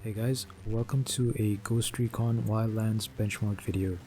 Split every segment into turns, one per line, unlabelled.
Hey guys, welcome to a Ghost Recon Wildlands benchmark video.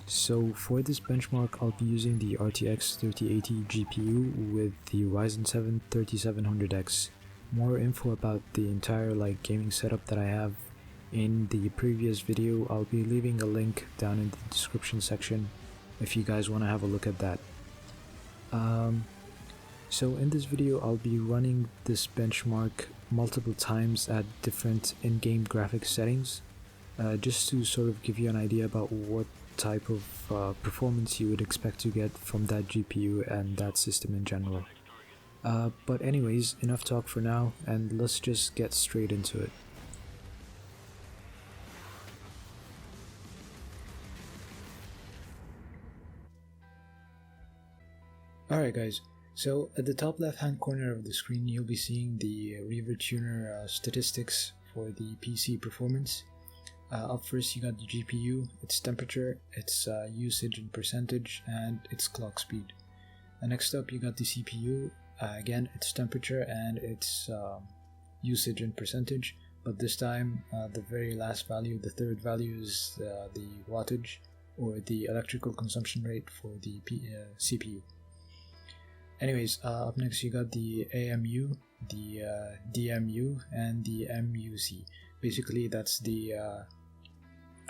So for this benchmark, I'll be using the RTX 3080 GPU with the Ryzen 7 3700X. More info about the entire gaming setup that I have in the previous video. I'll be leaving a link down in the description section if you guys want to have a look at that. So in this video, I'll be running this benchmark multiple times at different in-game graphics settings, just to sort of give you an idea about what type of performance you would expect to get from that GPU and that system in general. But anyways, enough talk for now, and let's just get straight into it. Alright guys, so at the top left hand corner of the screen you'll be seeing the River Tuner statistics for the PC performance. Up first you got the GPU, its temperature, its usage in percentage, and its clock speed. And next up you got the CPU, again its temperature and its usage in percentage, but this time the very last value, the third value, is the wattage or the electrical consumption rate for the CPU. Anyways, up next you got the AMU, the DMU, and the MUC. Basically that's the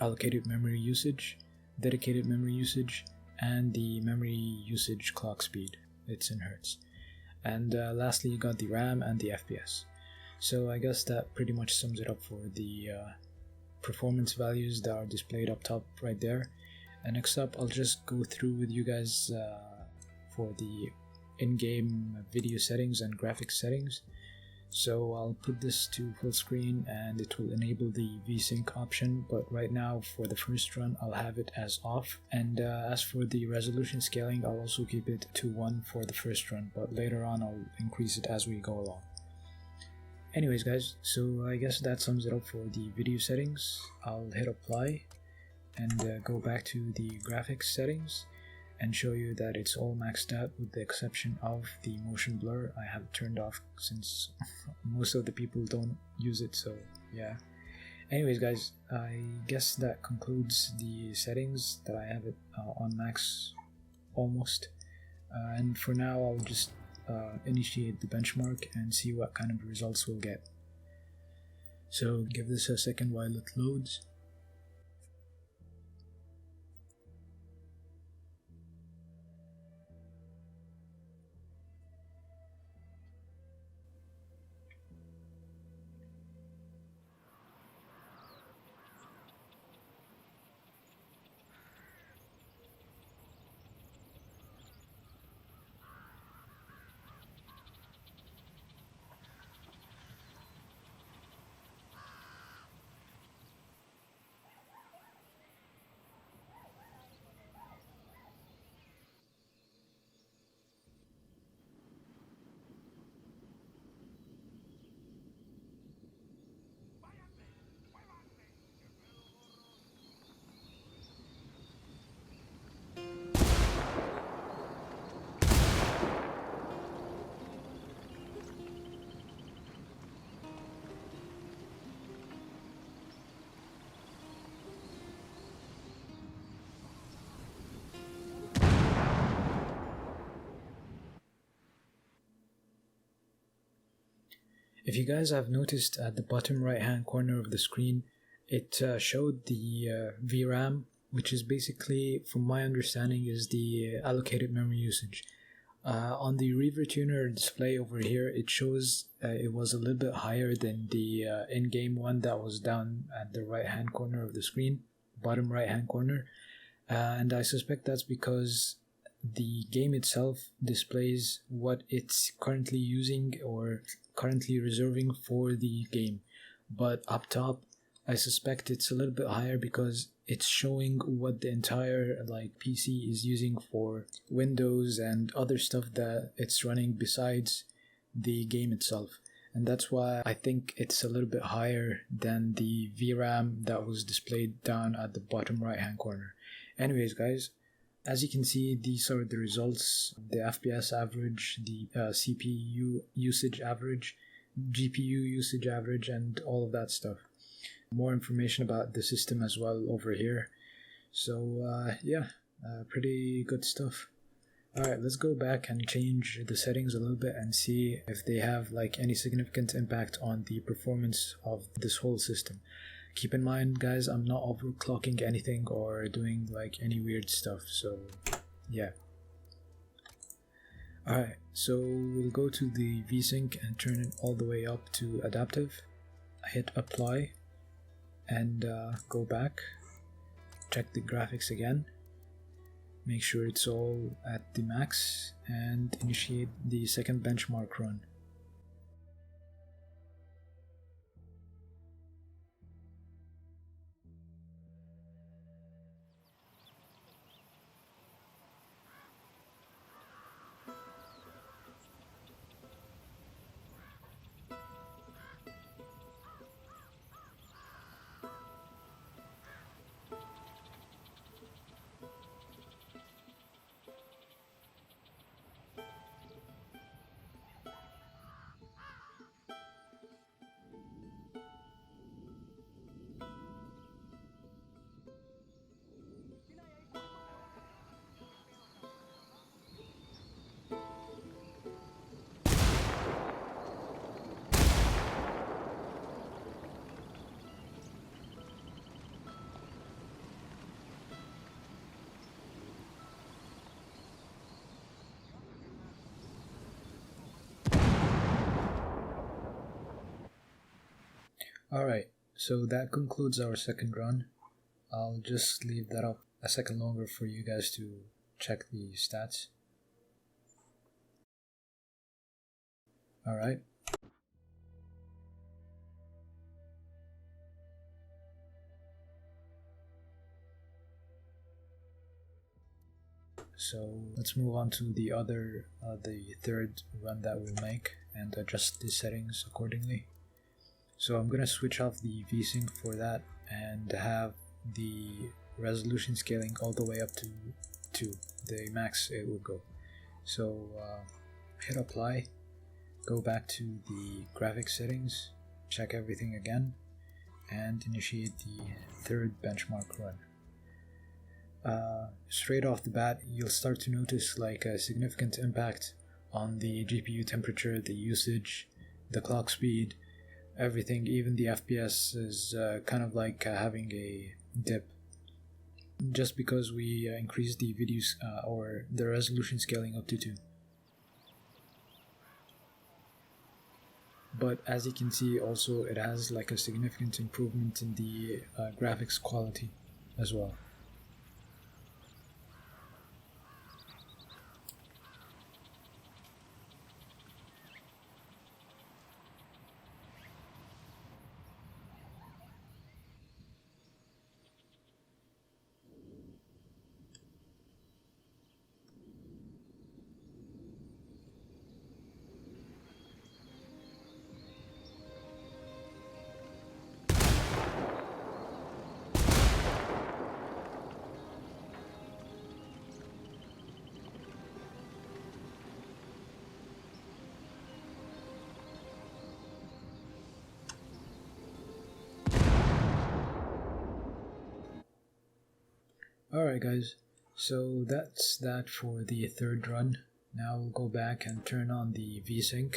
allocated memory usage, dedicated memory usage, and the memory usage clock speed. It's in Hertz. And lastly you got the RAM and the FPS. So I guess that pretty much sums it up for the performance values that are displayed up top right there. And next up I'll just go through with you guys for the in-game video settings and graphics settings. So I'll put this to full screen and it will enable the VSync option, but right now for the first run I'll have it as off. And as for the resolution scaling, I'll also keep it to 1 for the first run, but later on I'll increase it as we go along. Anyways guys, so I guess that sums it up for the video settings. I'll hit apply and go back to the graphics settings and show you that it's all maxed out with the exception of the motion blur. I have it turned off since most of the people don't use it, so yeah. Anyways guys, I guess that concludes the settings that I have it on max almost, and for now I'll just initiate the benchmark and see what kind of results we'll get. So give this a second while it loads. If you guys have noticed at the bottom right hand corner of the screen, it showed the VRAM, which is basically, from my understanding, is the allocated memory usage. On the River Tuner display over here, it shows it was a little bit higher than the in-game one that was down at the right hand corner of the screen, bottom right hand corner, and I suspect that's because the game itself displays what it's currently using or currently reserving for the game, but up top I suspect it's a little bit higher because it's showing what the entire PC is using for Windows and other stuff that it's running besides the game itself, and that's why I think it's a little bit higher than the VRAM that was displayed down at the bottom right hand corner. Anyways guys, as you can see, these are the results: the FPS average, the CPU usage average, GPU usage average, and all of that stuff. more information about the system as well over here. So yeah, pretty good stuff. Alright, let's go back and change the settings a little bit and see if they have like any significant impact on the performance of this whole system. Keep in mind, guys, I'm not overclocking anything or doing like any weird stuff, so yeah. Alright, so we'll go to the VSync and turn it all the way up to adaptive. Hit apply and go back, check the graphics again, make sure it's all at the max, and initiate the second benchmark run. Alright, so that concludes our second run. I'll just leave that up a second longer for you guys to check the stats. Alright. So let's move on to the third run that we'll make and adjust the settings accordingly. So I'm gonna switch off the VSync for that and have the resolution scaling all the way up to 2, the max it will go. So hit apply, go back to the graphics settings, check everything again, and initiate the third benchmark run. Straight off the bat, you'll start to notice like a significant impact on the GPU temperature, the usage, the clock speed, everything. Even the FPS is kind of like having a dip, just because we increased the videos or the resolution scaling up to 2. But as you can see, also it has like a significant improvement in the graphics quality as well. Alright guys, so that's that for the third run. Now we'll go back and turn on the VSync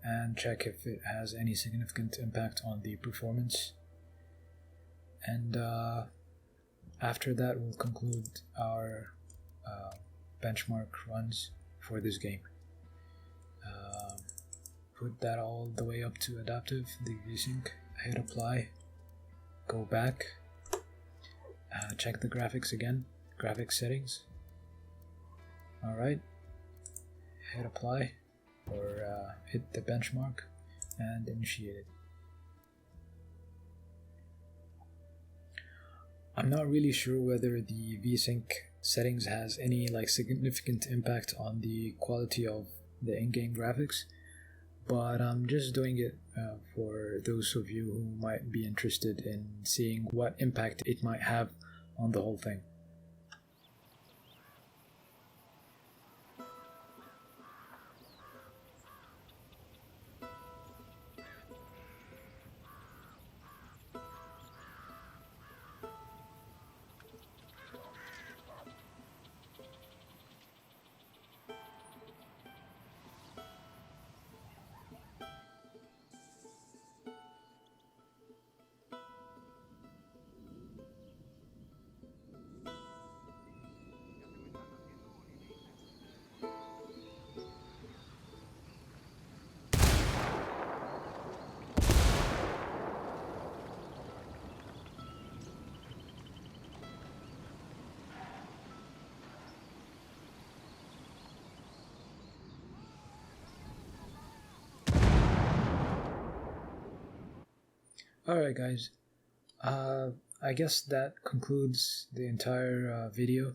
and check if it has any significant impact on the performance. And after that we'll conclude our benchmark runs for this game. Put that all the way up to adaptive, the VSync, hit apply, go back, check the graphics again, graphics settings. Alright, hit apply or hit the benchmark and initiate it. I'm not really sure whether the VSync settings has any like significant impact on the quality of the in-game graphics, but I'm just doing it for those of you who might be interested in seeing what impact it might have on the whole thing. Alright, guys. I guess that concludes the entire video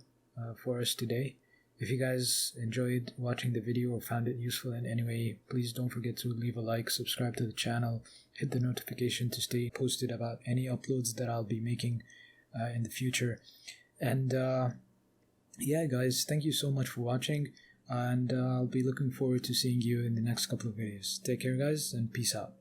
for us today. If you guys enjoyed watching the video or found it useful in any way, please don't forget to leave a like, subscribe to the channel, hit the notification to stay posted about any uploads that I'll be making in the future. And yeah, guys, thank you so much for watching, and I'll be looking forward to seeing you in the next couple of videos. Take care, guys, and peace out.